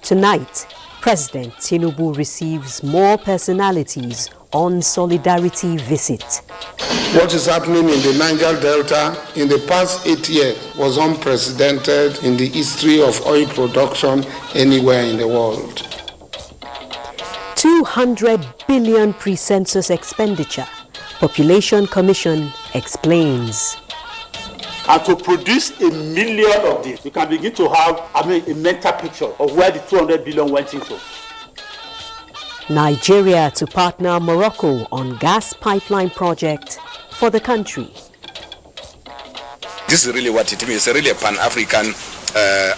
Tonight, President Tinubu receives more personalities on solidarity visit. What is happening in the Niger Delta in the past 8 years was unprecedented in the history of oil production anywhere in the world. 200 billion pre-census expenditure. Population Commission explains. And to produce 1 million of this, you can begin to have a mental picture of where the 200 billion went into. Nigeria to partner Morocco on gas pipeline project for the country. This is really what it means. It's really a Pan-African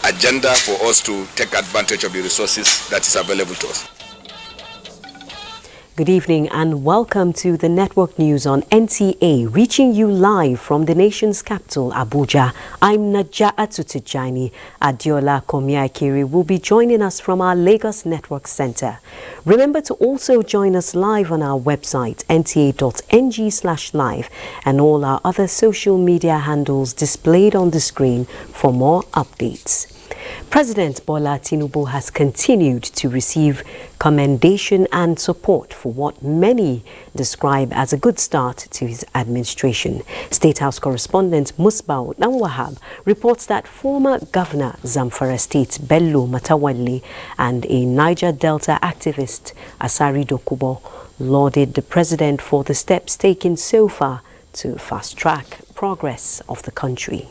agenda for us to take advantage of the resources that is available to us. Good evening and welcome to the Network News on NTA, reaching you live from the nation's capital, Abuja. I'm Naja'atu Tijani. Adiola Komiakiri will be joining us from our Lagos Network Center. Remember to also join us live on our website, nta.ng/live, and all our other social media handles displayed on the screen for more updates. President Bola Tinubu has continued to receive commendation and support for what many describe as a good start to his administration. State House correspondent Musbau Wahab reports that former Governor Zamfara State Bello Matawalli and a Niger Delta activist Asari Dokubo lauded the president for the steps taken so far to fast-track progress of the country.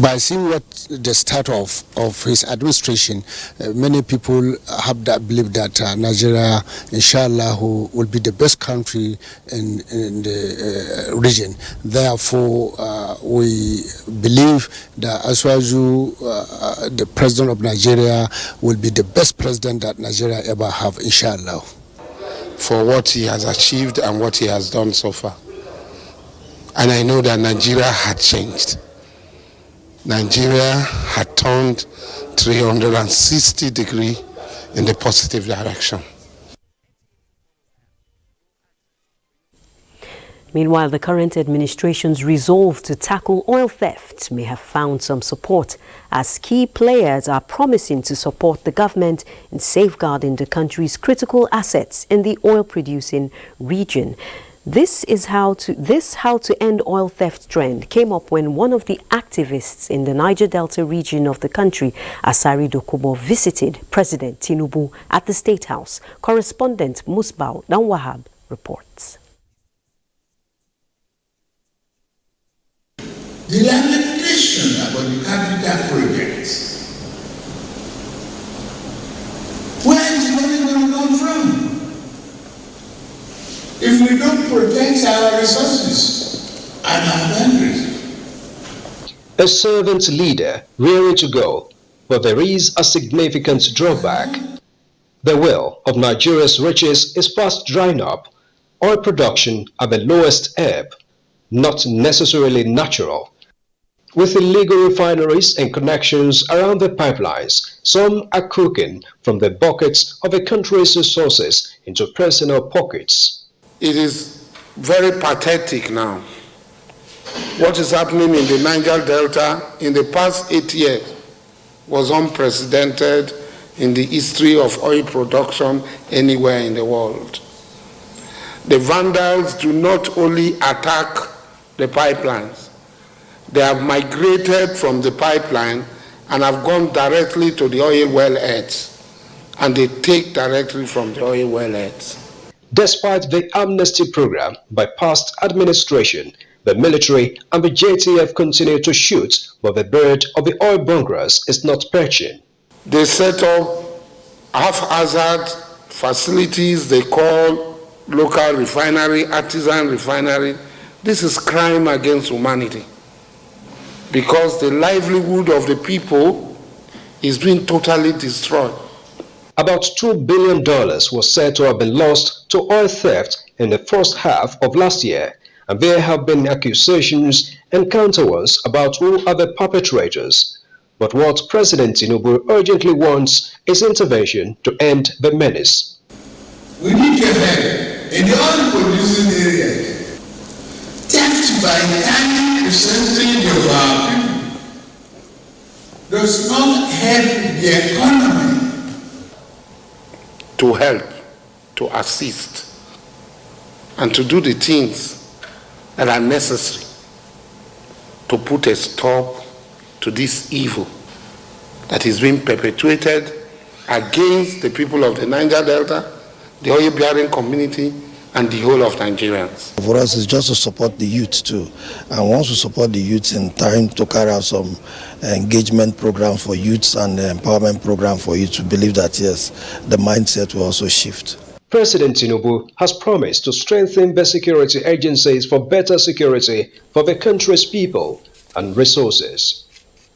By seeing what the start of his administration, many people have that belief that Nigeria, inshallah, will be the best country in the region. Therefore, we believe that Aswaju, the president of Nigeria, will be the best president that Nigeria ever have, inshallah. For what he has achieved and what he has done so far. And I know that Nigeria had changed. Nigeria had turned 360 degrees in the positive direction. Meanwhile, the current administration's resolve to tackle oil theft may have found some support, as key players are promising to support the government in safeguarding the country's critical assets in the oil-producing region. This how to end oil theft trend came up when one of the activists in the Niger Delta region of the country, Asari Dokubo, visited President Tinubu at the State House. Correspondent Musbau Wahab reports. The lamentation about the capital project. Where is the money going to come from? If we don't protect our resources and our boundaries. A servant leader rearing to go, but there is a significant drawback. The well of Nigeria's riches is fast drying up. Oil production at the lowest ebb, not necessarily natural. With illegal refineries and connections around the pipelines, some are cooking from the buckets of a country's resources into personal pockets. It is very pathetic now. What is happening in the Niger Delta in the past 8 years was unprecedented in the history of oil production anywhere in the world. The vandals do not only attack the pipelines, they have migrated from the pipeline and have gone directly to the oil wellheads, and they take directly from the oil wellheads. Despite the amnesty program by past administration, the military and the JTF continue to shoot, but the bird of the oil bunglers is not perching. They set up haphazard facilities they call local refinery, artisan refinery. This is crime against humanity, because the livelihood of the people is being totally destroyed. About $2 billion was said to have been lost to oil theft in the first half of last year, and there have been accusations and counter ones about who are the perpetrators. But what President Tinubu urgently wants is intervention to end the menace. We need your help in the oil-producing areas. Theft by tiny percentage of our people does not help the economy. to help, to assist, and to do the things that are necessary to put a stop to this evil that is being perpetuated against the people of the Niger Delta, the oil-bearing community, and the whole of Nigerians. For us, it's just to support the youth too. And once we support the youth in time to carry out some engagement program for youths and empowerment program for youth, we believe that, yes, the mindset will also shift. President Tinubu has promised to strengthen the security agencies for better security for the country's people and resources.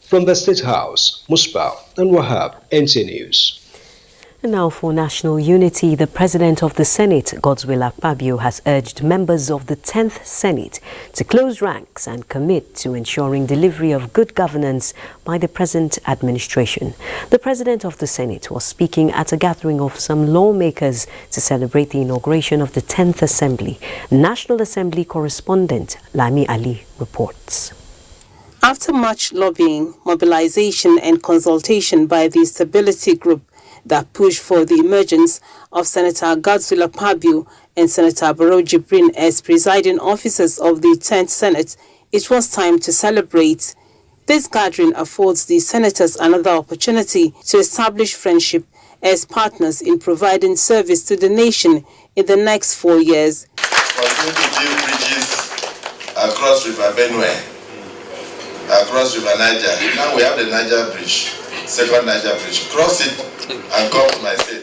From the State House, Musbah and Wahab, NTA News. And now for national unity, the President of the Senate, Godswill Akpabio, has urged members of the 10th Senate to close ranks and commit to ensuring delivery of good governance by the present administration. The President of the Senate was speaking at a gathering of some lawmakers to celebrate the inauguration of the 10th Assembly. National Assembly correspondent Lami Ali reports. After much lobbying, mobilization and consultation by the Stability Group that pushed for the emergence of Senator Godswill Akpabio and Senator Barrow Jibrin as presiding officers of the 10th Senate, it was time to celebrate. This gathering affords the senators another opportunity to establish friendship as partners in providing service to the nation in the next 4 years. Continue to build bridges across River Benue, across River Niger. Now we have the Niger Bridge, second Niger Bridge. Cross it and come to my state.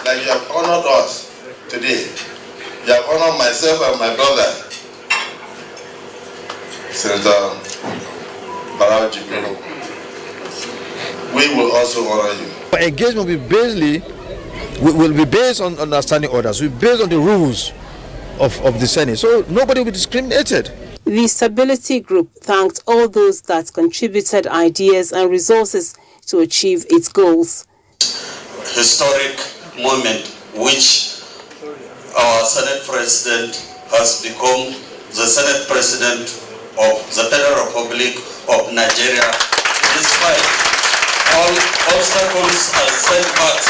Like you have honored us today. You have honored myself and my brother, Senator Barrow Jibrin. We will also honor you. Engagement will be based on understanding orders, will be based on the rules of the Senate. So nobody will be discriminated. The Stability Group thanked all those that contributed ideas and resources to achieve its goals. Historic moment which our Senate President has become the Senate President of the Federal Republic of Nigeria. Despite all obstacles and setbacks,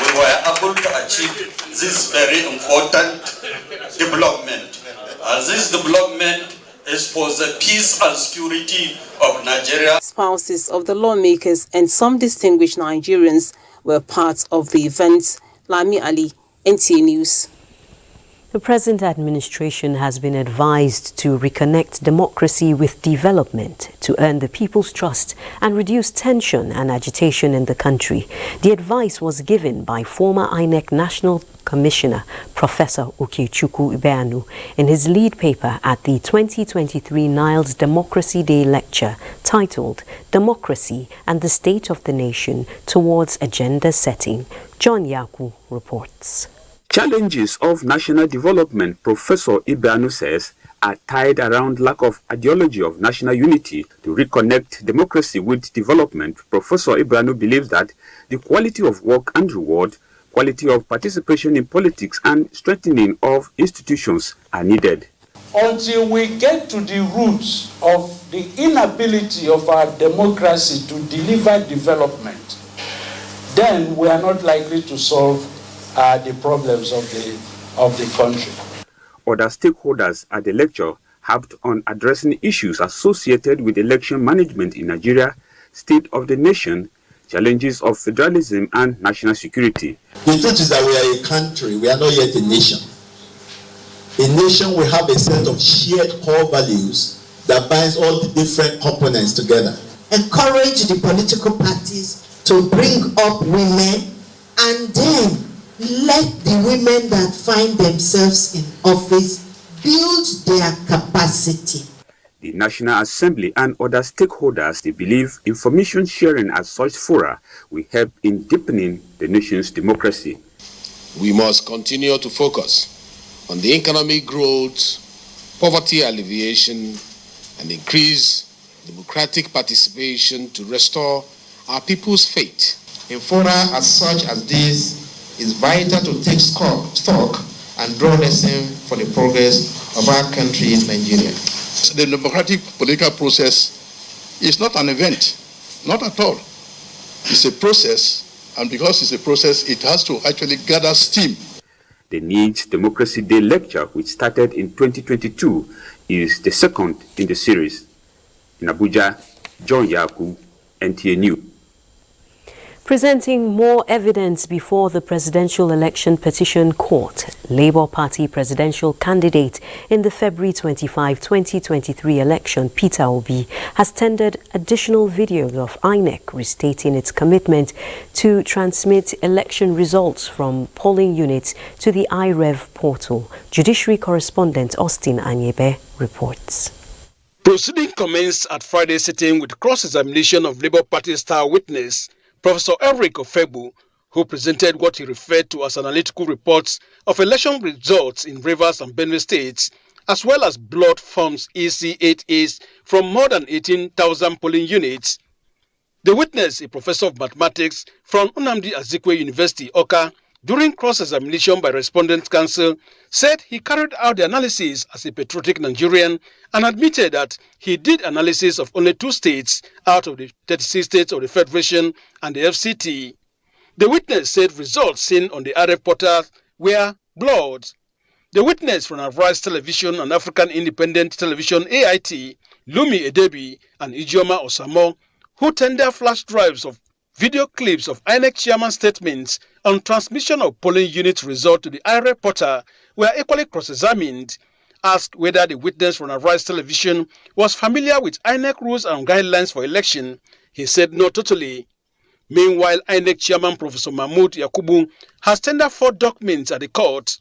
we were able to achieve this very important development. And this development is for the peace and security of Nigeria. Spouses of the lawmakers and some distinguished Nigerians were part of the event. Lami Ali, NTA News. The present administration has been advised to reconnect democracy with development to earn the people's trust and reduce tension and agitation in the country. The advice was given by former INEC National Commissioner Professor Okechukwu Ibeanu in his lead paper at the 2023 Niles Democracy Day lecture titled Democracy and the State of the Nation Towards Agenda Setting. John Yaku reports. Challenges of national development, Professor Ibeanu says, are tied around lack of ideology of national unity. To reconnect democracy with development, Professor Ibeanu believes that the quality of work and reward, quality of participation in politics, and strengthening of institutions are needed. Until we get to the roots of the inability of our democracy to deliver development, then we are not likely to solve the problems of the country. Other stakeholders at the lecture harped on addressing issues associated with election management in Nigeria, state of the nation, challenges of federalism and national security. The truth is that we are a country, we are not yet a nation. A nation will have a set of shared core values that binds all the different components together. Encourage the political parties to bring up women and then let the women that find themselves in office build their capacity. The National Assembly and other stakeholders, they believe information sharing at such fora will help in deepening the nation's democracy. We must continue to focus on the economic growth, poverty alleviation, and increase democratic participation to restore our people's faith. A fora as such as this is vital to take stock and draw lesson for the progress of our country in Nigeria. The democratic political process is not an event, not at all. It's a process And because it's a process, it has to actually gather steam. The Needs Democracy Day lecture, which started in 2022, is the second in the series. In Abuja, John Yaku, NTA News. Presenting more evidence before the Presidential Election Petition Court, Labour Party presidential candidate in the February 25, 2023 election, Peter Obi, has tendered additional videos of INEC restating its commitment to transmit election results from polling units to the iRev portal. Judiciary correspondent Austin Anyebe reports. Proceeding commenced at Friday's sitting with cross-examination of Labour Party star witness Professor Eric Ofegbu, who presented what he referred to as analytical reports of election results in Rivers and Benue states, as well as blood forms EC8As from more than 18,000 polling units. The witness, a professor of mathematics from Nnamdi Azikiwe University, Awka, during cross-examination by Respondent Counsel, said he carried out the analysis as a patriotic Nigerian and admitted that he did analysis of only 2 states out of the 36 states of the Federation and the FCT. The witness said results seen on the RF portal were blood. The witness from Arise Television and African Independent Television AIT, Lumi Edebi and Ijeoma Osamo, who tendered flash drives of video clips of INEC chairman statements on transmission of polling unit result to the IREV portal were equally cross-examined. Asked whether the witness from Arise Television was familiar with INEC rules and guidelines for election, he said no totally. Meanwhile, INEC chairman Professor Mahmood Yakubu has tendered 4 documents at the court.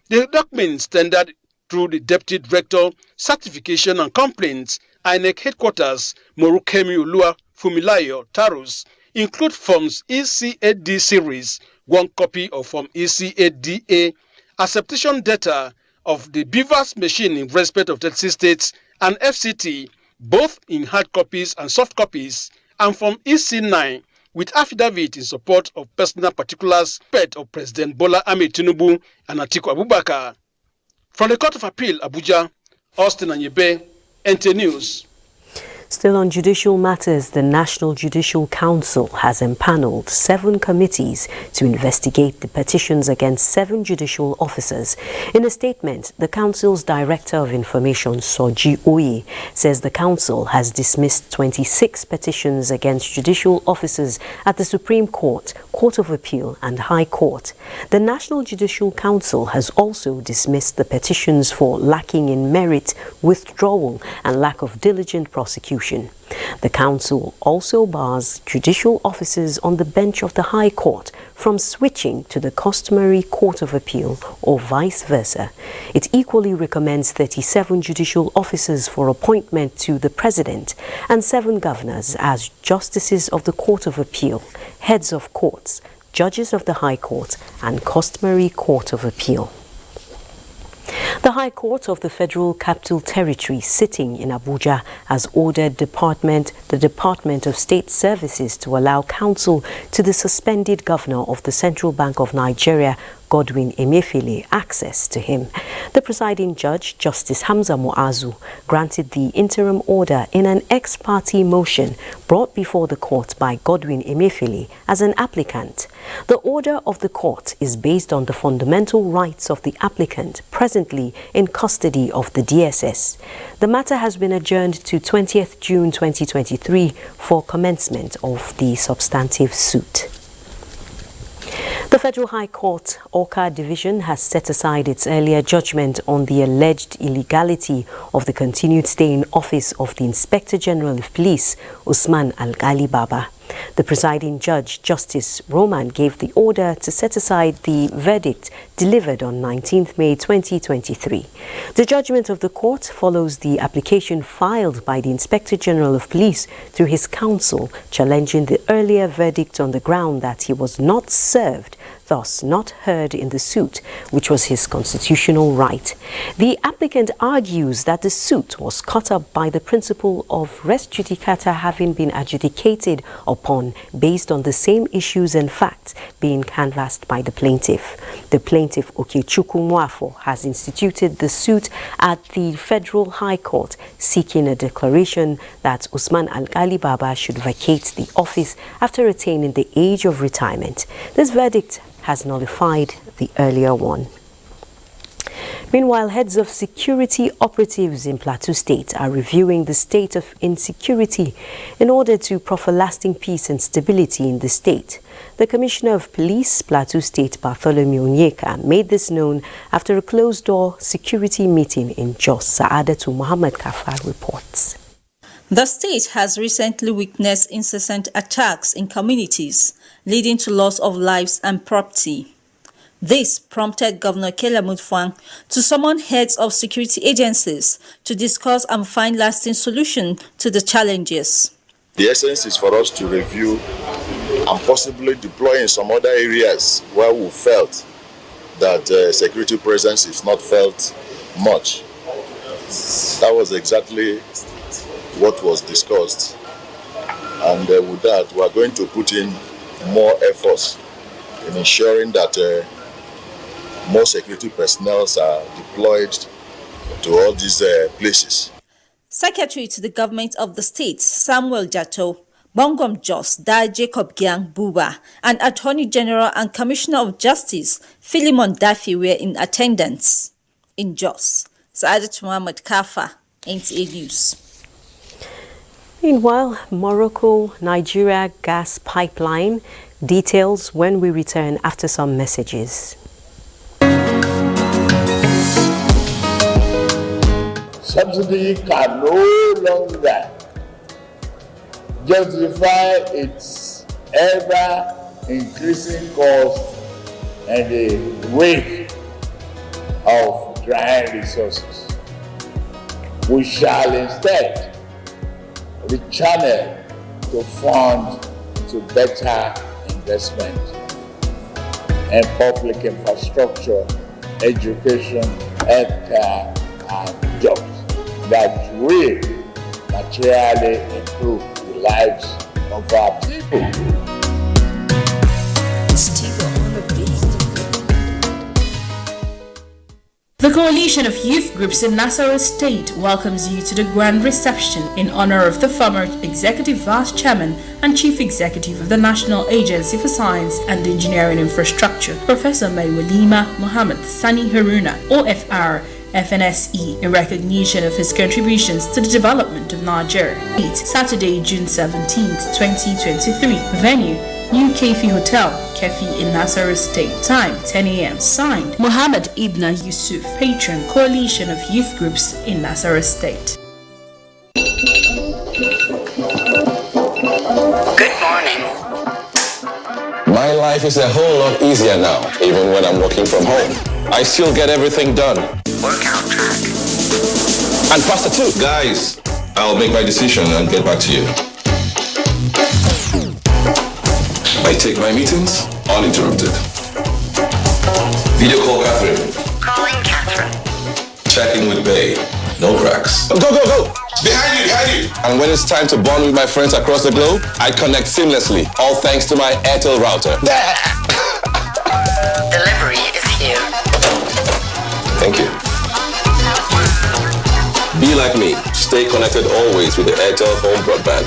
The documents tendered through the Deputy Director, Certification and Complaints, INEC Headquarters, Morukemi Ulua Fumilayo, Tarus, include Forms EC8D series, 1 copy of Form EC8DA, acceptation data of the Beavers machine in respect of 36 states and FCT, both in hard copies and soft copies, and Form EC9 with affidavit in support of personal particulars of President Bola Ahmed Tinubu and Atiku Abubakar. From the Court of Appeal, Abuja, Austin Anyebe, NTA News. Still on judicial matters, the National Judicial Council has empaneled 7 committees to investigate the petitions against 7 judicial officers. In a statement, the Council's Director of Information, Soji Oye, says the Council has dismissed 26 petitions against judicial officers at the Supreme Court, Court of Appeal and High Court. The National Judicial Council has also dismissed the petitions for lacking in merit, withdrawal and lack of diligent prosecution. The Council also bars judicial officers on the bench of the High Court from switching to the customary Court of Appeal or vice versa. It equally recommends 37 judicial officers for appointment to the President and 7 governors as justices of the Court of Appeal, heads of courts, judges of the High Court and customary Court of Appeal. The High Court of the Federal Capital Territory, sitting in Abuja, has ordered the Department of State Services to allow counsel to the suspended governor of the Central Bank of Nigeria, Godwin Emefiele, access to him. The presiding judge, Justice Hamza Muazu, granted the interim order in an ex parte motion brought before the court by Godwin Emefiele as an applicant. The order of the court is based on the fundamental rights of the applicant presently in custody of the DSS. The matter has been adjourned to 20th June 2023 for commencement of the substantive suit. The Federal High Court, Awka Division, has set aside its earlier judgment on the alleged illegality of the continued stay in office of the Inspector General of Police, Usman Al-Ghali Baba. The presiding judge, Justice Roman, gave the order to set aside the verdict delivered on 19th May 2023. The judgment of the court follows the application filed by the Inspector General of Police through his counsel, challenging the earlier verdict on the ground that he was not served thus not heard in the suit, which was his constitutional right. The applicant argues that the suit was caught up by the principle of res judicata having been adjudicated upon based on the same issues and facts being canvassed by the plaintiff. The plaintiff, Okechukwu Mwafo, has instituted the suit at the Federal High Court, seeking a declaration that Usman Al-Ghali Baba should vacate the office after attaining the age of retirement. This verdict has nullified the earlier one. Meanwhile, heads of security operatives in Plateau State are reviewing the state of insecurity in order to proffer lasting peace and stability in the state. The Commissioner of Police, Plateau State, Bartholomew Onyeka, made this known after a closed-door security meeting in Jos. Saadatu Muhammad Kafar reports. The state has recently witnessed incessant attacks in communities, leading to loss of lives and property. This prompted Governor Kela Mutfwang to summon heads of security agencies to discuss and find lasting solutions to the challenges. The essence is for us to review and possibly deploy in some other areas where we felt that security presence is not felt much. That was exactly what was discussed, and with that we are going to put in more efforts in ensuring that more security personnel are deployed to all these places. Secretary to the government of the state, Samuel Jato, Bongom Jos, Da Jacob Gyang Buba, and Attorney General and Commissioner of Justice, Philemon Daffy, were in attendance. In Jos, Saadat Muhammad Kafa, NTA News. Meanwhile, Morocco-Nigeria gas pipeline. Details when we return after some messages. Subsidy can no longer justify its ever-increasing cost and the weight of dry resources. We shall instead rechannel to fund to better investment in public infrastructure, education, healthcare, and jobs that will materially improve the lives of our people. The Coalition of Youth Groups in Nasarawa State welcomes you to the grand reception in honor of the former Executive Vice Chairman and Chief Executive of the National Agency for Science and Engineering Infrastructure, Professor Maiwalima Muhammad Sani Haruna, OFR, FNSE, in recognition of his contributions to the development of Nigeria. Saturday, June 17, 2023. Venue, New Kefi Hotel, Kefi in Nasarawa State. Time, 10 a.m. Signed, Muhammad Ibn Yusuf, Patron, Coalition of Youth Groups in Nasarawa State. Good morning. My life is a whole lot easier now, even when I'm working from home. I still get everything done. Workout track. And faster too. Guys, I'll make my decision and get back to you. I take my meetings uninterrupted. Video call Catherine. Calling Catherine. Checking with Bay. No cracks. Go, go, go! Behind you, behind you! And when it's time to bond with my friends across the globe, I connect seamlessly, all thanks to my Airtel router. Delivery is here. Thank you. Be like me. Stay connected always with the Airtel home broadband.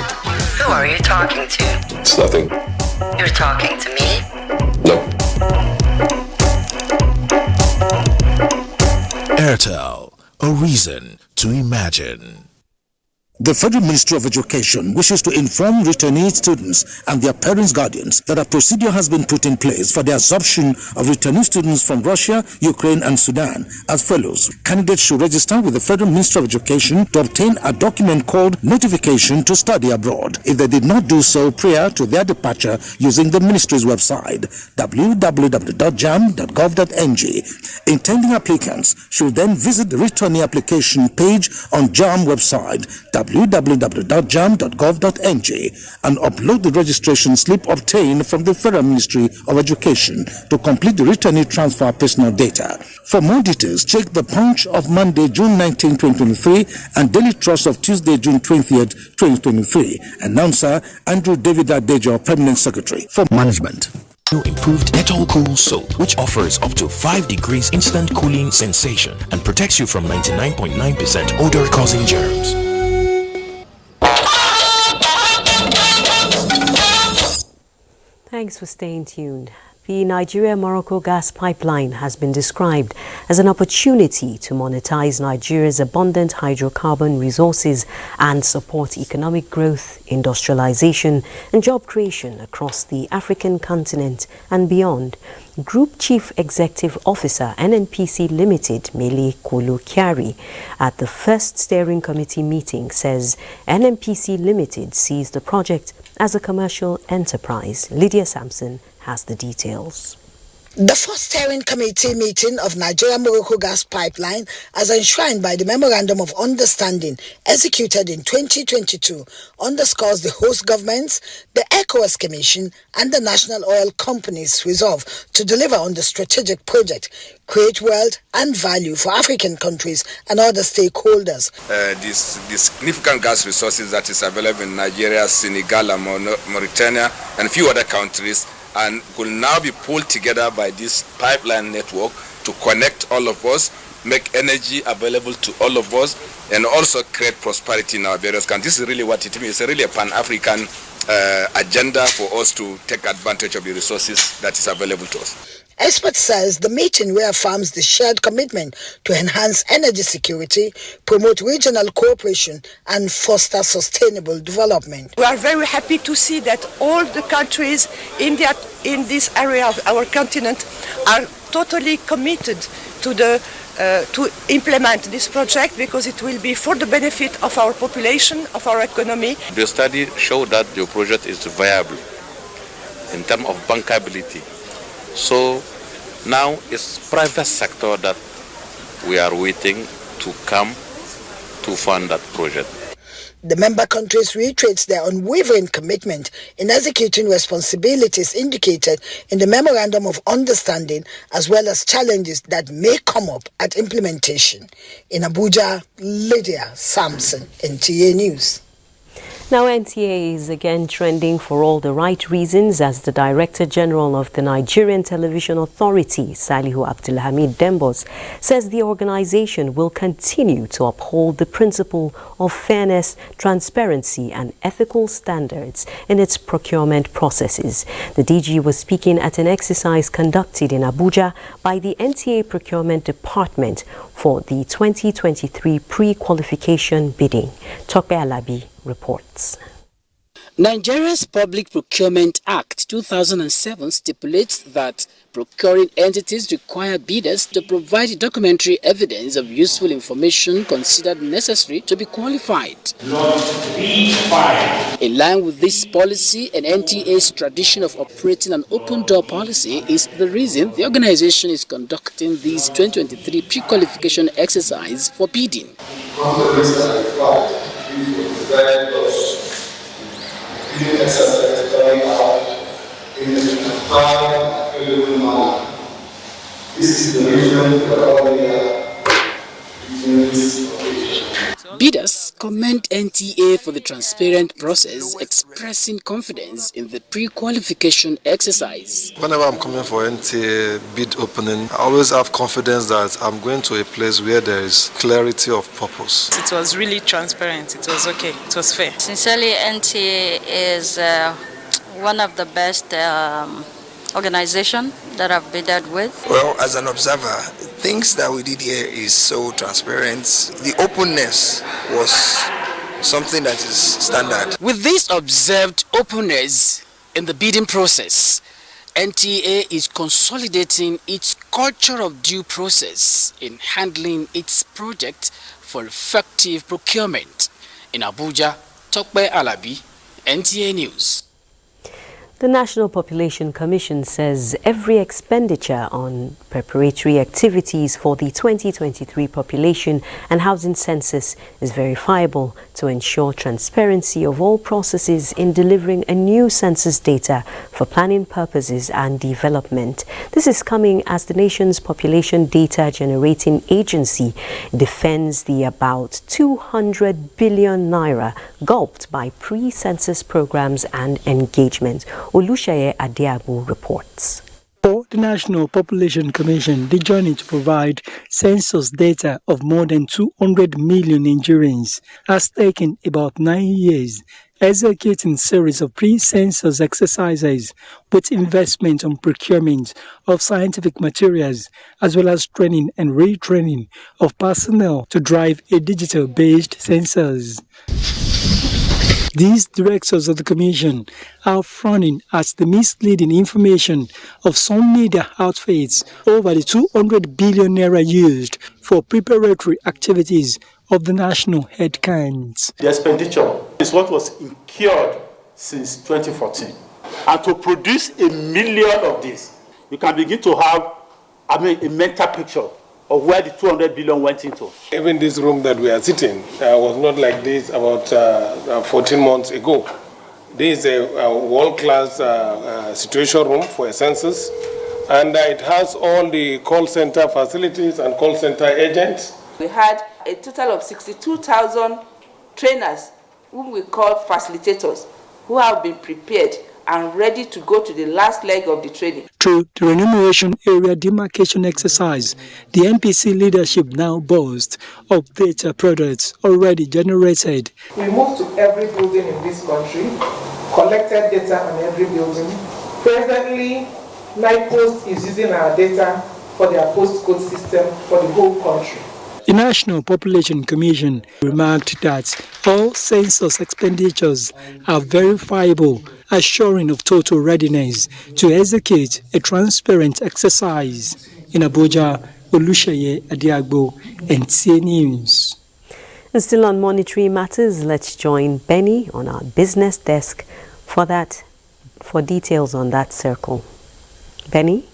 Who are you talking to? It's nothing. You're talking to me? No. Airtel, a reason to imagine. The Federal Ministry of Education wishes to inform returnee students and their parents' guardians that a procedure has been put in place for the absorption of returnee students from Russia, Ukraine, and Sudan as follows. Candidates should register with the Federal Ministry of Education to obtain a document called Notification to Study Abroad if they did not do so prior to their departure using the Ministry's website, www.jam.gov.ng. Intending applicants should then visit the returnee application page on JAM website, www.jam.gov.ng and upload the registration slip obtained from the Federal Ministry of Education to complete the returnee transfer personal data. For more details, check the Punch of Monday, June 19, 2023 and Daily Trust of Tuesday, June 20th, 2023. Announcer Andrew David Adejo, Permanent Secretary. For Management. New improved Dettol Cool Soap, which offers up to 5 degrees instant cooling sensation and protects you from 99.9% odor-causing germs. Thanks for staying tuned. The Nigeria-Morocco gas pipeline has been described as an opportunity to monetize Nigeria's abundant hydrocarbon resources and support economic growth, industrialization, and job creation across the African continent and beyond. Group Chief Executive Officer NNPC Limited, Mele Kolo-Kyari, at the first steering committee meeting says NNPC Limited sees the project as a commercial enterprise. Lydia Sampson has the details. The first steering committee meeting of Nigeria-Morocco gas pipeline, as enshrined by the Memorandum of Understanding executed in 2022, underscores the host governments, the ECOWAS Commission, and the National Oil Company's resolve to deliver on the strategic project, create wealth and value for African countries and other stakeholders. The significant gas resources that is available in Nigeria, Senegal, and Mauritania, and a few other countries, and will now be pulled together by this pipeline network to connect all of us, make energy available to all of us, and also create prosperity in our various countries. This is really what it means. It's really a Pan-African agenda for us to take advantage of the resources that is available to us. Expert says the meeting reaffirms the shared commitment to enhance energy security, promote regional cooperation, and foster sustainable development. We are very happy to see that all the countries in this area of our continent are totally committed to implement this project, because it will be for the benefit of our population, of our economy. The study showed that the project is viable in terms of bankability. So now it's private sector that we are waiting to come to fund that project. The member countries reiterates their unwavering commitment in executing responsibilities indicated in the Memorandum of Understanding, as well as challenges that may come up at implementation. In Abuja, Lydia Sampson, NTA News. Now, NTA is again trending for all the right reasons, as the Director General of the Nigerian Television Authority, Salihu Abdulhamid Dembos, says the organization will continue to uphold the principle of fairness, transparency, and ethical standards in its procurement processes. The DG was speaking at an exercise conducted in Abuja by the NTA Procurement Department for the 2023 pre-qualification bidding. Tope Alabi reports. Nigeria's Public Procurement Act 2007 stipulates that procuring entities require bidders to provide documentary evidence of useful information considered necessary to be qualified. In line with this policy, and NTA's tradition of operating an open-door policy is the reason the organization is conducting this 2023 pre-qualification exercise for bidding. Bidders commend NTA for the transparent process, expressing confidence in the pre-qualification exercise. Whenever I'm coming for NTA bid opening, I always have confidence that I'm going to a place where there is clarity of purpose. It was really transparent. It was okay. It was fair. Sincerely, NTA is one of the best organization that I've bidded with. Well, as an observer, things that we did here is so transparent. The openness was something that is standard. With this observed openness in the bidding process, NTA is consolidating its culture of due process in handling its project for effective procurement. In Abuja, Tope Alabi, NTA News. The National Population Commission says every expenditure on preparatory activities for the 2023 population and housing census is verifiable to ensure transparency of all processes in delivering a new census data for planning purposes and development. This is coming as the nation's population data generating agency defends the about 200 billion naira gulped by pre-census programs and engagement. Olushaye Adiabu reports. For the National Population Commission, the journey to provide census data of more than 200 million Nigerians has taken about 9 years, executing a series of pre-census exercises with investment on procurement of scientific materials, as well as training and retraining of personnel to drive a digital-based census. These directors of the Commission are frowning at the misleading information of some media outfits over the 200 billion naira used for preparatory activities of the national head count. The expenditure is what was incurred since 2014. And to produce 1 million of this, you can begin to have a mental picture of where the 200 billion went into. Even this room that we are sitting was not like this about 14 months ago. This is a world-class situation room for a census, and it has all the call center facilities and call center agents. We had a total of 62,000 trainers, whom we call facilitators, who have been prepared and ready to go to the last leg of the training. Through the remuneration area demarcation exercise, the NPC leadership now boasts of data products already generated. We moved to every building in this country, collected data on every building. Presently, NIPOST is using our data for their postcode system for the whole country. The National Population Commission remarked that all census expenditures are verifiable, assuring of total readiness to execute a transparent exercise. In Abuja, Olushaye Adiagbo, NTA News. And still on monetary matters, let's join Benny on our business desk for details on that circle. Benny?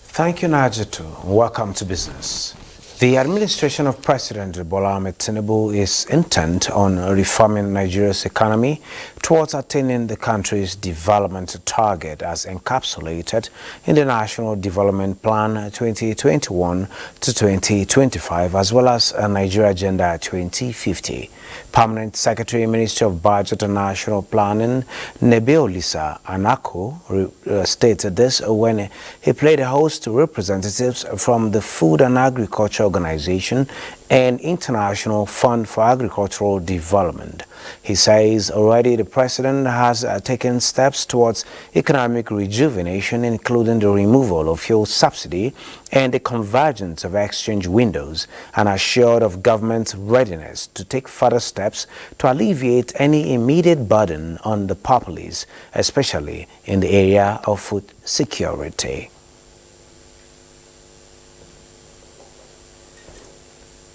Thank you, Najatu. Welcome to business. The administration of President Bola Ahmed Tinubu is intent on reforming Nigeria's economy towards attaining the country's development target as encapsulated in the National Development Plan 2021 to 2025, as well as a Nigeria Agenda 2050. Permanent Secretary, Ministry of Budget and National Planning, Nebeolisa Anako, stated this when he played host to representatives from the Food and Agriculture Organization and International Fund for Agricultural Development. He says already the president has taken steps towards economic rejuvenation, including the removal of fuel subsidy and the convergence of exchange windows, and assured of government's readiness to take further steps to alleviate any immediate burden on the populace, especially in the area of food security.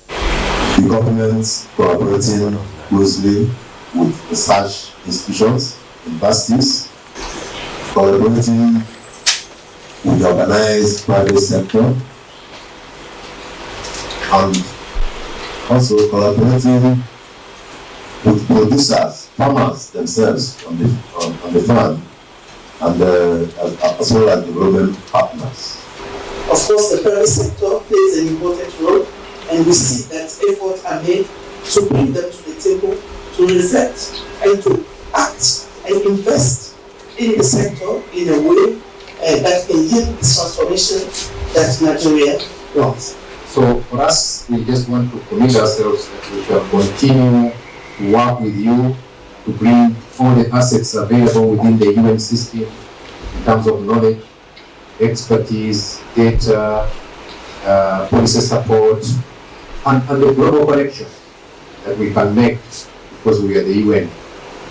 The government cooperating closely with research institutions, universities, collaborating with the organized private sector, and also collaborating with producers, farmers themselves on the farm, and as well as development partners. Of course, the private sector plays an important role, and we see that efforts are made to bring them to the table, to reflect and to act and invest in the sector in a way that can yield the transformation that Nigeria wants. So for us, we just want to commit ourselves that we shall continue to work with you to bring all the assets available within the UN system in terms of knowledge, expertise, data, policy support, and the global connection that we can make, because we are the UN,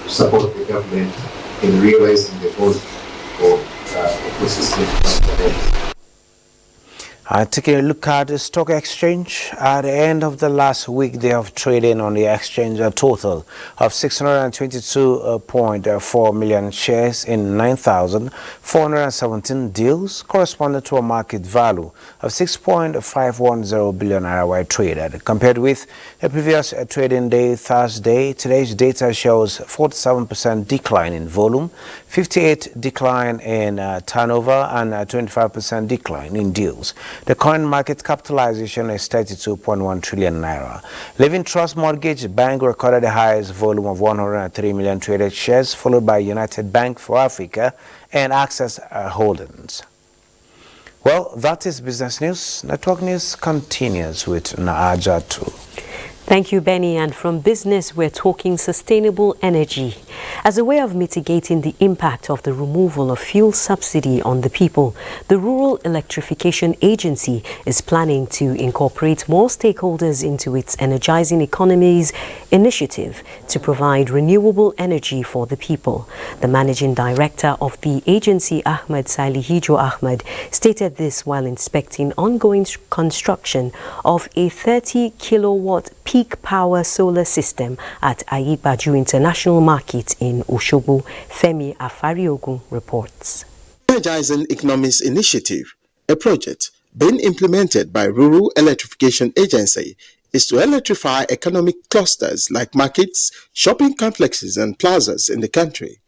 to support the government in realizing the goals for ecosystem transformation. Taking a look at the stock exchange, at the end of the last week, they have trading on the exchange a total of 622.4 million shares in 9,417 deals, corresponding to a market value of 6.510 billion naira were traded. Compared with the previous trading day, Thursday, today's data shows 47% decline in volume, 58% decline in turnover, and 25% decline in deals. The current market capitalization is 32.1 trillion naira. Living Trust Mortgage Bank recorded the highest volume of 103 million traded shares, followed by United Bank for Africa and Access Holdings. Well, that is business news. Network news continues with Naajatu. Thank you, Benny. And from business, we're talking sustainable energy. As a way of mitigating the impact of the removal of fuel subsidy on the people, the Rural Electrification Agency is planning to incorporate more stakeholders into its Energizing Economies initiative to provide renewable energy for the people. The managing director of the agency, Ahmed Salihijo Ahmed, stated this while inspecting ongoing construction of a 30-kilowatt peak power solar system at Aibaju International Market in Osogbo. Femi Afariogun reports. Energizing Economies Initiative, a project being implemented by Rural Electrification Agency, is to electrify economic clusters like markets, shopping complexes and plazas in the country.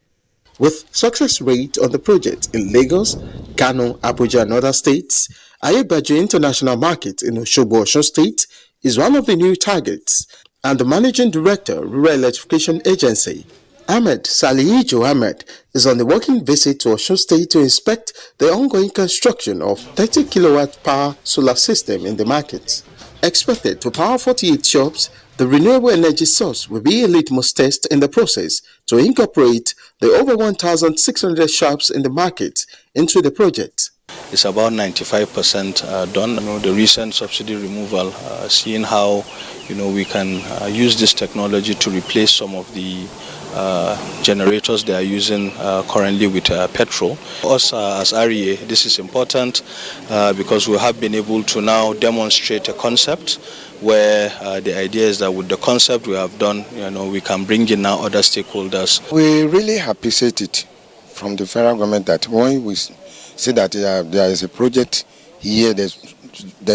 With success rate on the project in Lagos, Kano, Abuja and other states, Aibaju International Market in Osogbo, Osun State is one of the new targets, and the Managing Director, Rural Electrification Agency, Ahmed Salihijo Ahmed, is on the working visit to Osun State to inspect the ongoing construction of 30 kilowatt power solar system in the market. Expected to power 48 shops, the renewable energy source will be a litmus test in the process to incorporate the over 1,600 shops in the market into the project. It's about 95% done. The recent subsidy removal, seeing how we can use this technology to replace some of the generators they are using currently with petrol. For us as REA, this is important because we have been able to now demonstrate a concept where the idea is that with the concept we have done, we can bring in now other stakeholders. We really appreciate it from the federal government that when we see that there is a project here, they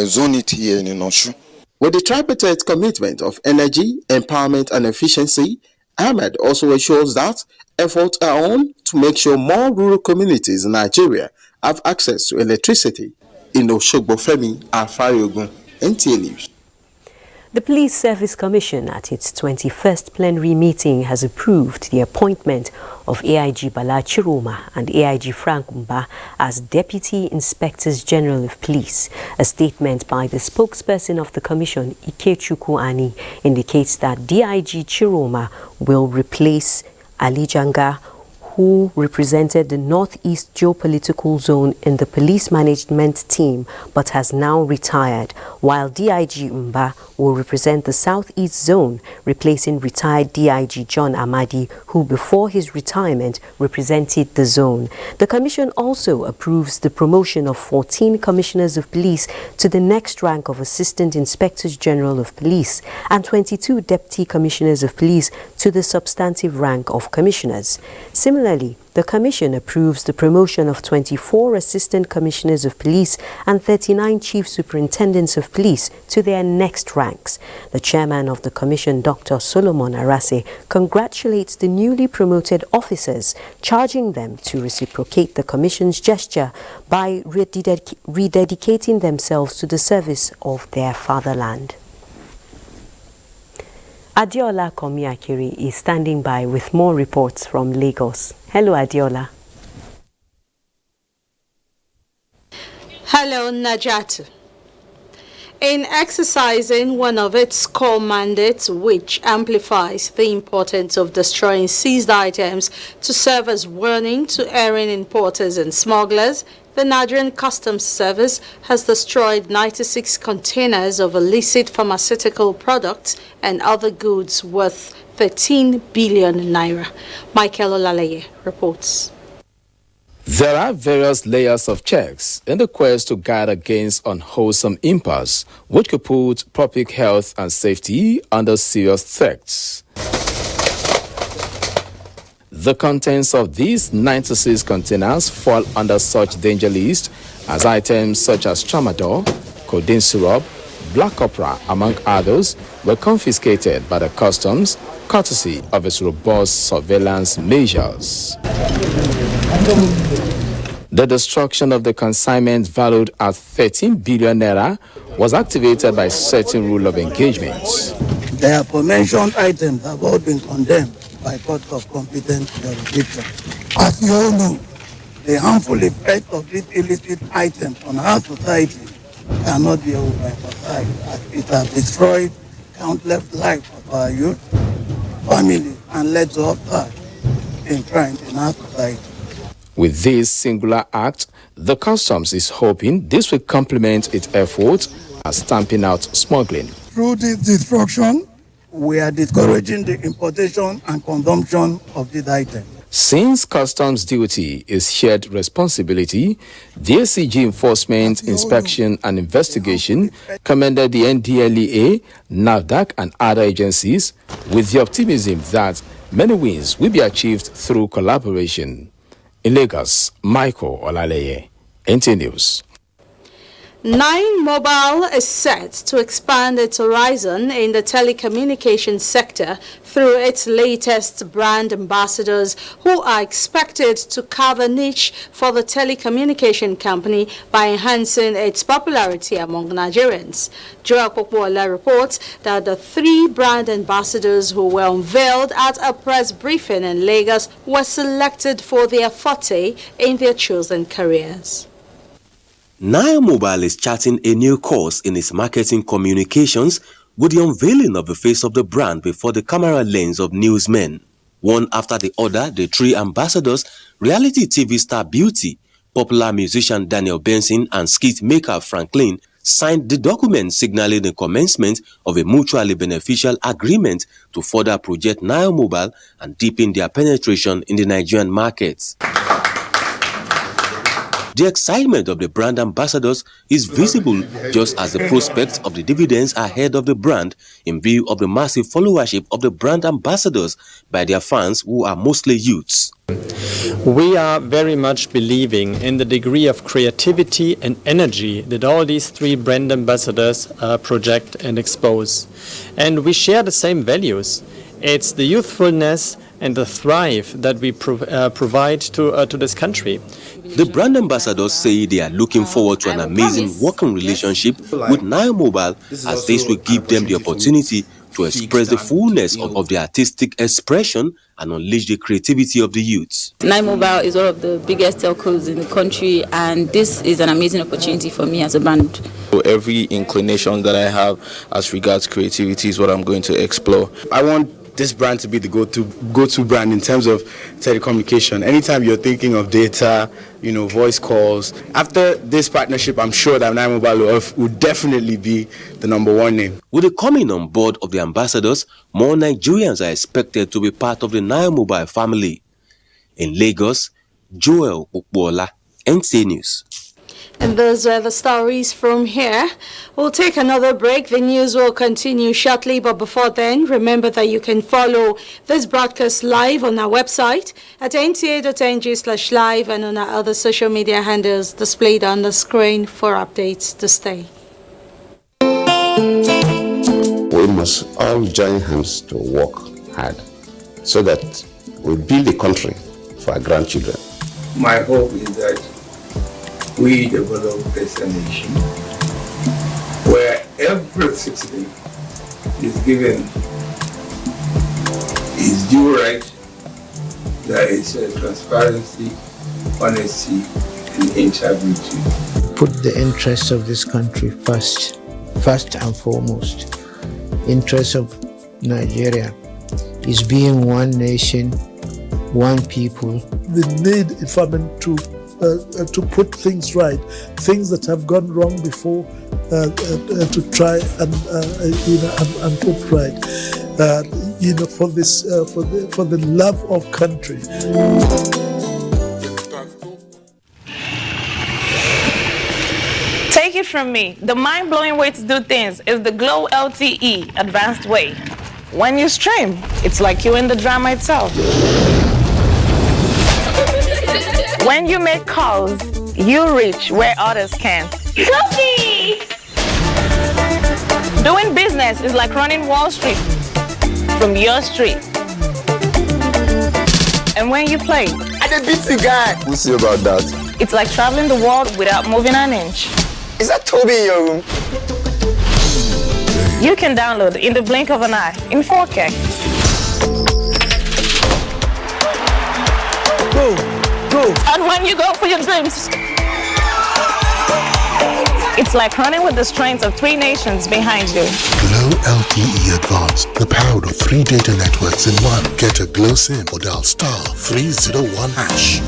zone it here in Osun. With the tripartite commitment of energy, empowerment and efficiency, Ahmed also assures that efforts are on to make sure more rural communities in Nigeria have access to electricity. In Osogbo, Femi Afariogun, NTA News. The Police Service Commission at its 21st plenary meeting has approved the appointment of AIG Bala Chiroma and AIG Frank Mba as Deputy Inspectors General of Police. A statement by the spokesperson of the Commission, Ikechukwu Ani, indicates that DIG Chiroma will replace Ali Janga, who represented the Northeast Geopolitical Zone in the police management team but has now retired, while DIG Mba will represent the Southeast Zone, replacing retired DIG John Amadi, who before his retirement represented the zone. The Commission also approves the promotion of 14 Commissioners of Police to the next rank of Assistant Inspectors General of Police and 22 Deputy Commissioners of Police to the substantive rank of Commissioners. Similarly, the Commission approves the promotion of 24 Assistant Commissioners of Police and 39 Chief Superintendents of Police to their next ranks. The Chairman of the Commission, Dr. Solomon Arase, congratulates the newly promoted officers, charging them to reciprocate the Commission's gesture by rededicating themselves to the service of their fatherland. Adiola Komiakiri is standing by with more reports from Lagos. Hello, Adiola. Hello, Najat. In exercising one of its core mandates, which amplifies the importance of destroying seized items to serve as warning to erring importers and smugglers, the Nigerian Customs Service has destroyed 96 containers of illicit pharmaceutical products and other goods worth 13 billion naira. Michael Olaleye reports. There are various layers of checks in the quest to guard against unwholesome impulse, which could put public health and safety under serious threats. The contents of these 96 containers fall under such danger list as items such as tramadol, codeine syrup, black opera, among others, were confiscated by the customs courtesy of its robust surveillance measures. The destruction of the consignment valued at 13 billion naira was activated by certain rule of engagements. The aforementioned items have all been condemned by court of competent jurisdiction. As you all know, the harmful effect of these illicit items on our society cannot be overemphasized, as it has destroyed countless lives of our youth, families, and led to upsurge in crime in our society. With this singular act, the customs is hoping this will complement its efforts at stamping out smuggling. Through this destruction, we are discouraging the importation and consumption of these items. Since customs duty is shared responsibility, the ACG Enforcement, Inspection and Investigation commended the NDLEA, NAFDAC and other agencies with the optimism that many wins will be achieved through collaboration. In Lagos, Michael Olaleye, NTA News. Nine Mobile is set to expand its horizon in the telecommunications sector through its latest brand ambassadors, who are expected to carve a niche for the telecommunication company by enhancing its popularity among Nigerians. Joel Kokwola reports that the three brand ambassadors who were unveiled at a press briefing in Lagos were selected for their forte in their chosen careers. Naya Mobile is charting a new course in its marketing communications with the unveiling of the face of the brand before the camera lens of newsmen. One after the other, the three ambassadors, reality TV star Beauty, popular musician Daniel Benson, and skit maker Franklin, signed the document signaling the commencement of a mutually beneficial agreement to further project Naya Mobile and deepen their penetration in the Nigerian markets. The excitement of the brand ambassadors is visible just as the prospects of the dividends ahead of the brand in view of the massive followership of the brand ambassadors by their fans who are mostly youths. We are very much believing in the degree of creativity and energy that all these three brand ambassadors project and expose. And we share the same values. It's the youthfulness and the thrive that we provide to this country. The brand ambassadors say they are looking forward to an amazing working relationship with Naya Mobile, as this will give them the opportunity to express the fullness of their artistic expression and unleash the creativity of the youths. Naya Mobile is one of the biggest telcos in the country, and this is an amazing opportunity for me as a brand. So every inclination that I have as regards creativity is what I'm going to explore. I want this brand to be the go-to brand in terms of telecommunication. Anytime you're thinking of data, voice calls, after this partnership, I'm sure that Naya Mobile will definitely be the #1 name. With the coming on board of the ambassadors, more Nigerians are expected to be part of the Naya Mobile family. In Lagos, Joel Okwola, NTA News. And those are the stories from here. We'll take another break. The news will continue shortly, but before then, remember that you can follow this broadcast live on our website at nta.ng/live and on our other social media handles displayed on the screen for updates to stay. We must all join hands to work hard so that we build a country for our grandchildren. My hope is that we develop this nation where every citizen is given his due right. There is transparency, honesty, and integrity. Put the interests of this country first and foremost. Interests of Nigeria is being one nation, one people. The need, if I mean, to put things right, things that have gone wrong before, to try and put right, for the love of country. from me. The mind-blowing way to do things is the Glow LTE advanced way. When you stream, it's like you're in the drama itself. When you make calls, you reach where others can't. Sophie! Doing business is like running Wall Street from your street. And when you play, I did beat the guy. We'll see about that. It's like traveling the world without moving an inch. Is that Toby in your room? You can download in the blink of an eye in 4K. Go. And when you go for your dreams, it's like running with the strength of 3 nations behind you. Glow LTE Advanced, the power of 3 data networks in one. Get a Glow SIM or dial *301#.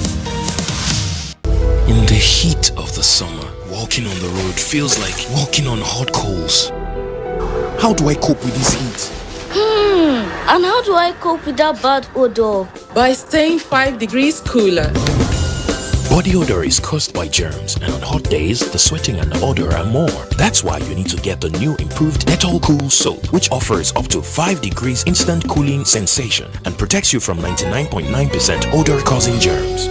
In the heat of the summer, walking on the road feels like walking on hot coals. How do I cope with this heat? And how do I cope with that bad odor? By staying 5 degrees cooler. Body odor is caused by germs, and on hot days, the sweating and the odor are more. That's why you need to get the new improved Dettol Cool Soap, which offers up to 5 degrees instant cooling sensation and protects you from 99.9% odor-causing germs.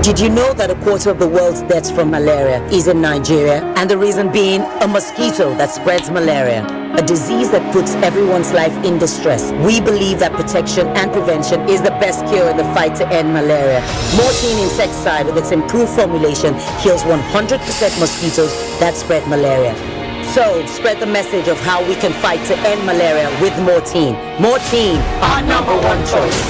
Did you know that a quarter of the world's deaths from malaria is in Nigeria? And the reason being a mosquito that spreads malaria, a disease that puts everyone's life in distress. We believe that protection and prevention is the best cure in the fight to end malaria. Mortein insecticide with its improved formulation kills 100% mosquitoes that spread malaria. So, spread the message of how we can fight to end malaria with Mortein. Mortein, our #1 choice.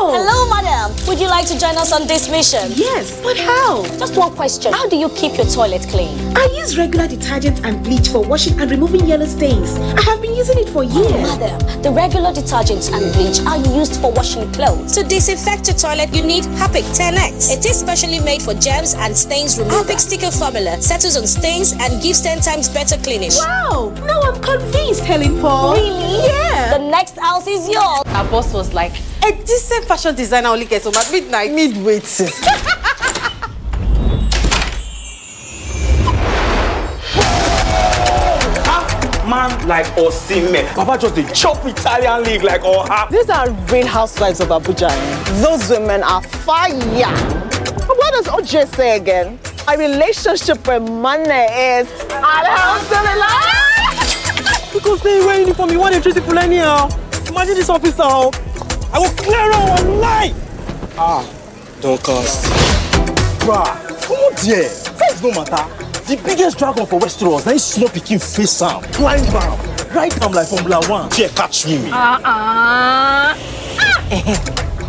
Hello, madam. Would you like to join us on this mission? Yes, but how? Just one question. How do you keep your toilet clean? I use regular detergent and bleach for washing and removing yellow stains. I have been using it for years. Madam, the regular detergents and bleach are used for washing clothes. To disinfect your toilet, you need Harpic 10X. It is specially made for germs and stains removal. Harpic sticker formula settles on stains and gives 10 times better cleaning. Wow! Now I'm convinced, Helen Paul. Really? Yeah. The next house is yours. Our boss was like, a decent fashion designer only gets home at midnight. Midway. Man like Osimhen, Papa just the chop Italian league like Oha. These are real housewives of Abuja. Those women are fire. What does OJ say again? My relationship with money is Alhamdulillah. Because they wear uniform, you want to treat people anyhow. Imagine this officer. I will clear out one lie. Don't cost. Bruh, come on there. Size no matter. The biggest dragon for Westeros, now small picking face am, climb am, right am like Formula 1. Here, catch me.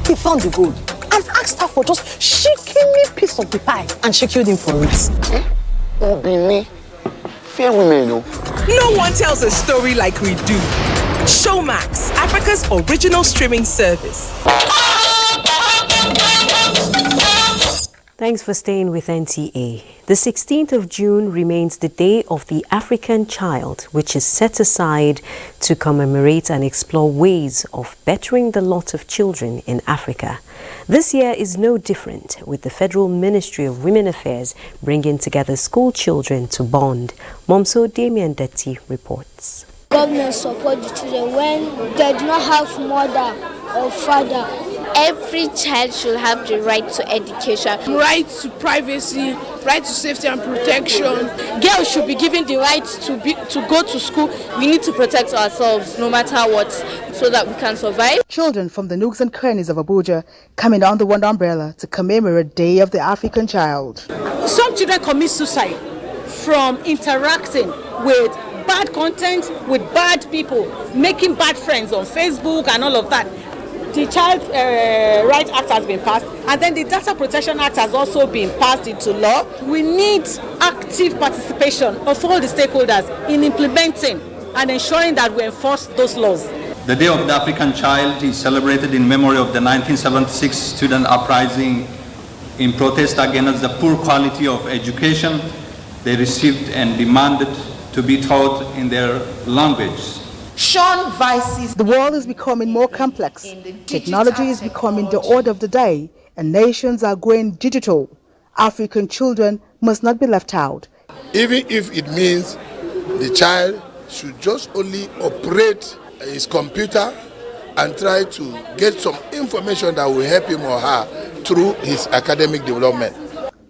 He found the gold and asked her for just shaking me piece of the pie, and she killed him for it. Obini, fair women, no. No one tells a story like we do. Showmax, Africa's original streaming service. Thanks for staying with NTA. The 16th of June remains the Day of the African Child, which is set aside to commemorate and explore ways of bettering the lot of children in Africa. This year is no different, with the Federal Ministry of Women Affairs bringing together school children to bond. Momso Damian Detti reports. Government support the children when they do not have mother or father. Every child should have the right to education, right to privacy, right to safety and protection. Girls should be given the right to go to school. We need to protect ourselves no matter what, so that we can survive. Children from the nooks and crannies of Abuja coming under one umbrella to commemorate Day of the African Child. Some children commit suicide from interacting with bad content, with bad people, making bad friends on Facebook and all of that. The Child Rights Act has been passed, and then the Data Protection Act has also been passed into law. We need active participation of all the stakeholders in implementing and ensuring that we enforce those laws. The Day of the African Child is celebrated in memory of the 1976 student uprising in protest against the poor quality of education they received and demanded to be taught in their language. shun vices. The world is becoming more complex. Technology is becoming the order of the day, and nations are going digital. African children must not be left out. Even if it means the child should just only operate his computer and try to get some information that will help him or her through his academic development.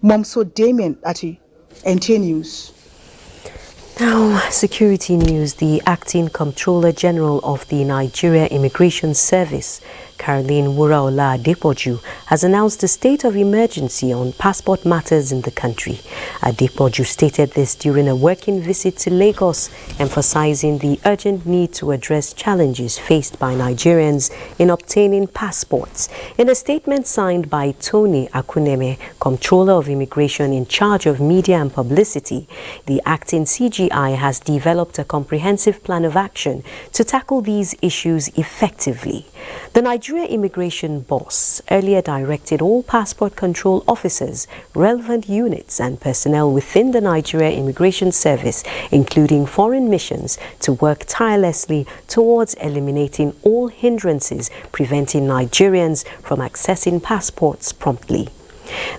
Momso Damien Ati, NTA News. Now, security news. The Acting Comptroller General of the Nigeria Immigration Service, Caroline Wuraola Adepoju, has announced a state of emergency on passport matters in the country. Adepoju stated this during a working visit to Lagos, emphasizing the urgent need to address challenges faced by Nigerians in obtaining passports. In a statement signed by Tony Akuneme, Comptroller of Immigration in charge of media and publicity, the acting CGI has developed a comprehensive plan of action to tackle these issues effectively. The Nigeria Immigration Boss earlier directed all passport control officers, relevant units and personnel within the Nigeria Immigration Service, including foreign missions, to work tirelessly towards eliminating all hindrances preventing Nigerians from accessing passports promptly.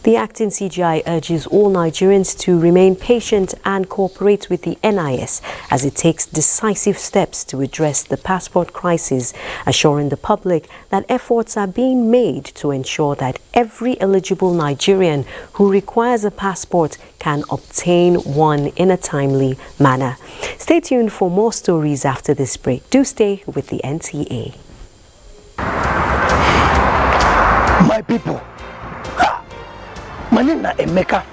The acting CGI urges all Nigerians to remain patient and cooperate with the NIS as it takes decisive steps to address the passport crisis, assuring the public that efforts are being made to ensure that every eligible Nigerian who requires a passport can obtain one in a timely manner. Stay tuned for more stories after this break. Do stay with the NTA. My people, my name is Emeka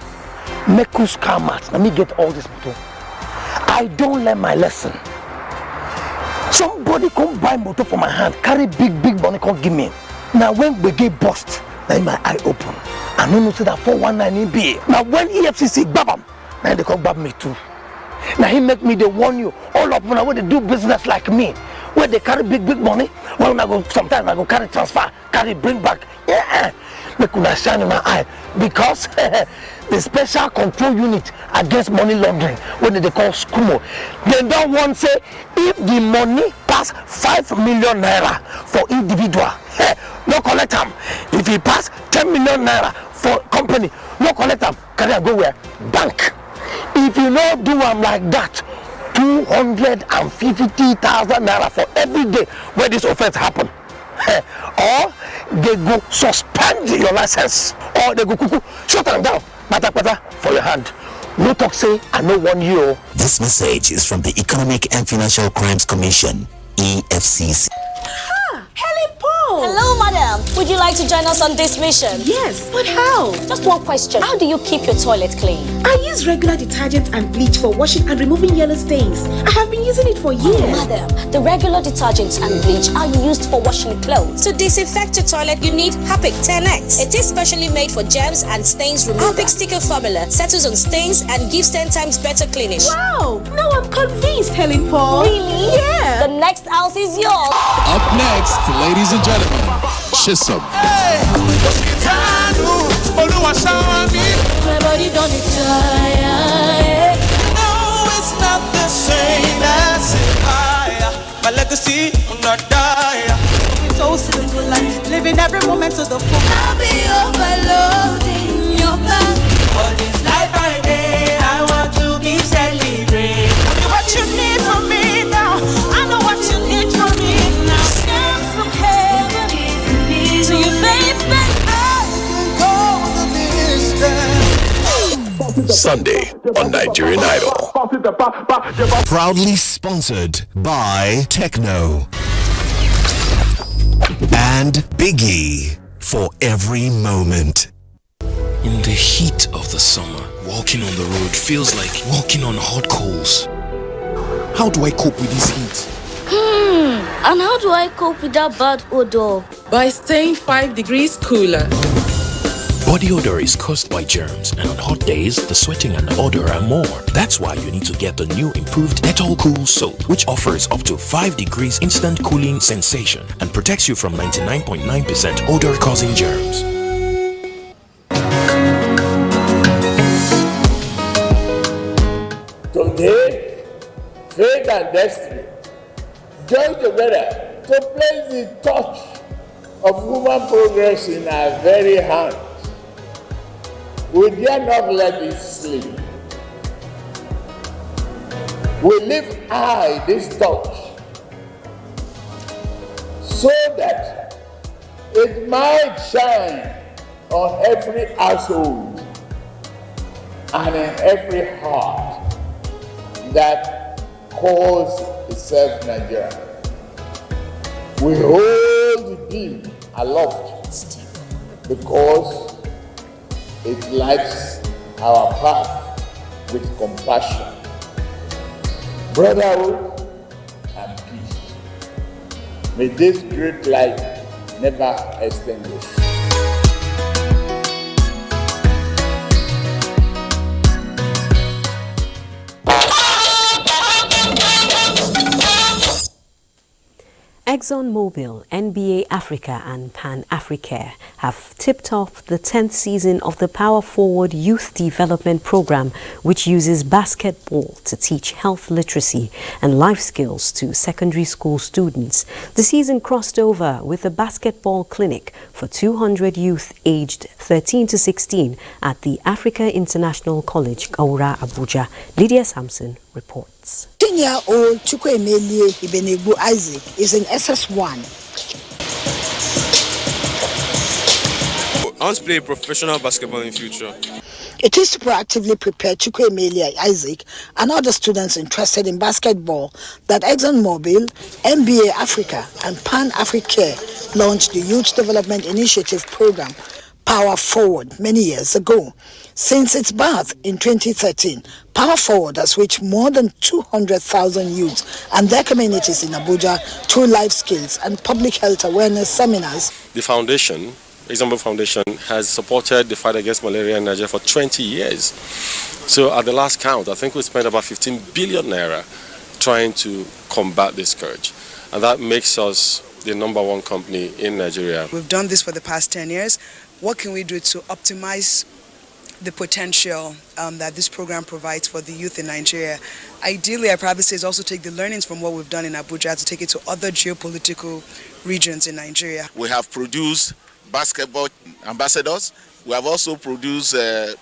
Mekus Kamat. Let me get all this motor. I don't learn my lesson. Somebody come buy motor for my hand, carry big money, come give me. Now when we get bust, now my eye open. I don't know say that 419 be. Now when EFCC grab them, now they come grab me too. Now he make me they warn you all of them when they do business like me, where they carry big money. Well, I go sometimes I go carry transfer, carry bring back. Yeah. Make una shine in my eye because the special control unit against money laundering, what they call SCUMO, they don't want to say if the money pass 5 million naira for individual, no collect them. If it pass 10 million naira for company, no collect them. Can I go where? Bank. If you don't do them like that, 250,000 naira for every day where this offense happen. Or they go suspend your license, or they go shut them down, pata for your hand. No talk say I no want you. This message is from the Economic and Financial Crimes Commission, EFCC. Helen Paul! Hello, madam. Would you like to join us on this mission? Yes, but how? Just one question. How do you keep your toilet clean? I use regular detergent and bleach for washing and removing yellow stains. I have been using it for years. Madam, the regular detergents and bleach are used for washing clothes. To disinfect your toilet, you need Harpic 10X. It is specially made for germs and stains removal. Harpic sticker formula settles on stains and gives 10 times better cleaning. Wow! Now I'm convinced, Helen Paul. Really? Yeah! The next house is yours. Up next, ladies and gentlemen, Chisholm. Hey, my body don't retire. No, it's not the same as fire. My legacy will not die. So simple life, living every moment to the full. I'll be overloading your back. All this life I did, I want to keep celebrating. Tell me what you need from me now. I know what you need from me now. Steps from heaven to you, baby. Sunday on Nigerian Idol. Proudly sponsored by Techno and Biggie for every moment. In the heat of the summer, walking on the road feels like walking on hot coals. How do I cope with this heat? And how do I cope with that bad odor? By staying 5 degrees cooler. Body odor is caused by germs, and on hot days, the sweating and the odor are more. That's why you need to get the new improved Dettol Cool Soap, which offers up to 5 degrees instant cooling sensation and protects you from 99.9% odor-causing germs. Today, faith and destiny join together to place the touch of human progress in our very hands. We dare not let it slip. We lift high this touch so that it might shine on every household and in every heart that calls itself Nigeria. We hold the beam aloft because it lights our path with compassion, brotherhood, and peace. May this great light never extinguish. ExxonMobil, NBA Africa and Pan-Africa have tipped off the 10th season of the Power Forward Youth Development Program, which uses basketball to teach health literacy and life skills to secondary school students. The season crossed over with a basketball clinic for 200 youth aged 13 to 16 at the Africa International College, Kaura, Abuja. Lydia Sampson reports. 10-year-old Chukwuemeli Ibenegbu Isaac is in SS1. I want to play professional basketball in future. It is to proactively prepare Chukwuemeli Isaac and other students interested in basketball that ExxonMobil, NBA Africa and Pan-Africa launched the Youth Development Initiative Program Power Forward many years ago. Since its birth in 2013, Power Forward has reached more than 200,000 youths and their communities in Abuja through life skills and public health awareness seminars. The foundation, ExxonMobil Foundation, has supported the fight against malaria in Nigeria for 20 years. So at the last count, I think we spent about 15 billion naira trying to combat this scourge. And that makes us the #1 company in Nigeria. We've done this for the past 10 years. What can we do to optimize the potential that this program provides for the youth in Nigeria? Ideally, I probably say is also take the learnings from what we've done in Abuja to take it to other geopolitical regions in Nigeria. We have produced basketball ambassadors. We have also produced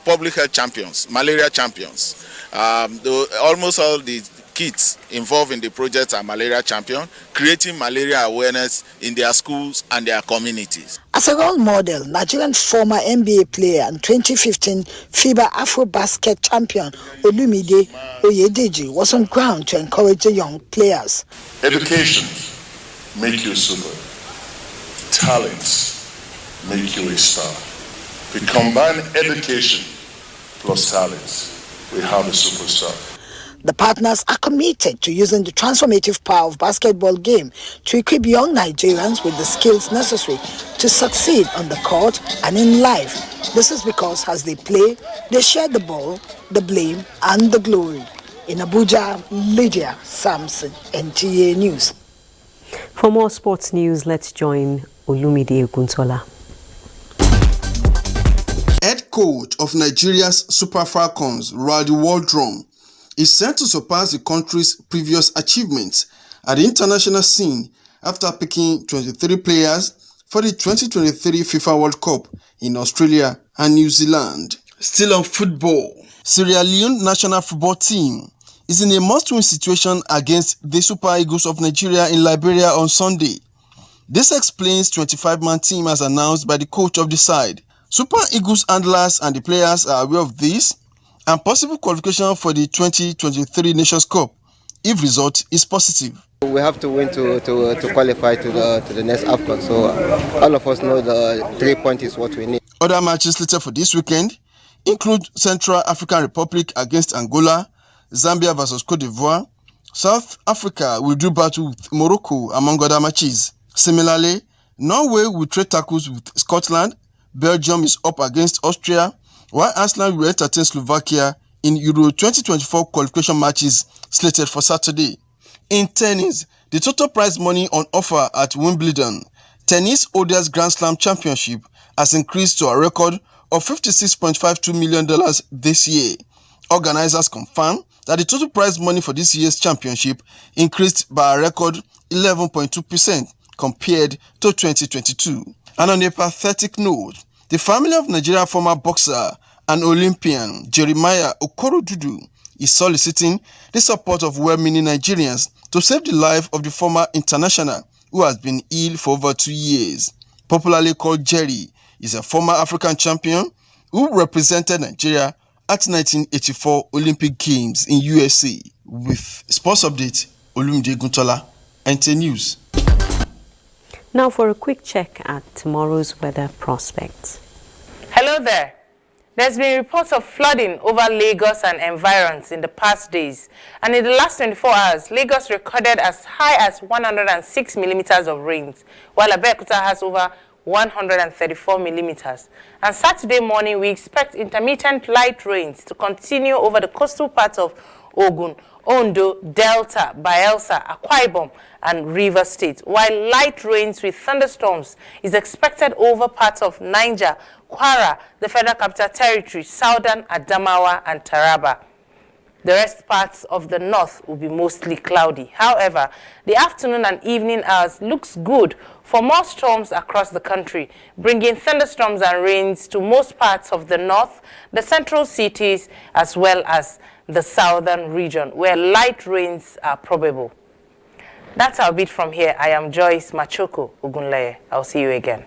public health champions, malaria champions. Almost all the kids involved in the project are malaria champions, creating malaria awareness in their schools and their communities. As a role model, Nigerian former NBA player and 2015 FIBA Afro-Basket champion Olumide Oyedeji was on ground to encourage the young players. Education make you super. Talents make you a star. If we combine education plus talents, we have a superstar. The partners are committed to using the transformative power of basketball game to equip young Nigerians with the skills necessary to succeed on the court and in life. This is because as they play, they share the ball, the blame and the glory. In Abuja, Lydia Sampson, NTA News. For more sports news, let's join Olumide Oguntola. Head coach of Nigeria's Super Falcons, Radi Waldron, is set to surpass the country's previous achievements at the international scene after picking 23 players for the 2023 FIFA World Cup in Australia and New Zealand. Still on football, Sierra Leone national football team is in a must-win situation against the Super Eagles of Nigeria in Liberia on Sunday. This explains 25-man team as announced by the coach of the side. Super Eagles handlers and the players are aware of this and possible qualification for the 2023 Nations Cup if result is positive. We have to win to qualify to the next AFCON, so all of us know the 3 points is what we need. Other matches slated for this weekend include Central African Republic against Angola, Zambia versus Cote d'Ivoire, South Africa will do battle with Morocco, among other matches. Similarly, Norway will trade tackles with Scotland, Belgium is up against Austria, while Iceland will entertain Slovakia in Euro 2024 qualification matches slated for Saturday. In tennis, the total prize money on offer at Wimbledon Tennis Holders Grand Slam Championship has increased to a record of $56.52 million this year, Organizers confirmed that the total prize money for this year's championship increased by a record 11.2% compared to 2022. And on a pathetic note, the family of Nigeria former boxer and Olympian Jeremiah Okorodudu is soliciting the support of well-meaning Nigerians to save the life of the former international who has been ill for over 2 years. Popularly called Jerry, is a former African champion who represented Nigeria at 1984 Olympic Games in USA. With sports update, Olumide Guntola, NTA News. Now for a quick check at tomorrow's weather prospects. Hello there. There's been reports of flooding over Lagos and environs in the past days, and in the last 24 hours, Lagos recorded as high as 106 millimeters of rains, while Abeokuta has over 134 millimeters. And Saturday morning, we expect intermittent light rains to continue over the coastal parts of Ogun, Ondo, Delta, Bayelsa, Akwa Ibom, and River State, while light rains with thunderstorms is expected over parts of Niger, Kwara, the Federal Capital Territory, Southern Adamawa, and Taraba. The rest parts of the north will be mostly cloudy. However, the afternoon and evening hours looks good for more storms across the country, bringing thunderstorms and rains to most parts of the north, the central cities, as well as the southern region, where light rains are probable. That's our bit from here. I am Joyce Machoko Ogunleye. I'll see you again.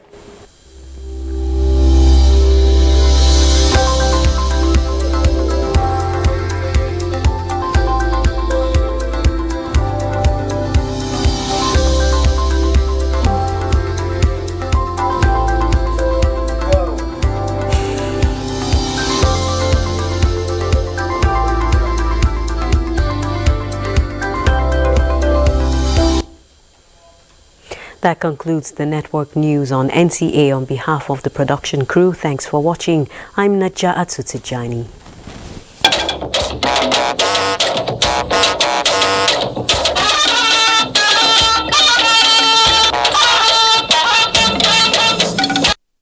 That concludes the network news on NTA. On behalf of the production crew, thanks for watching. I'm Najaa Atutijani.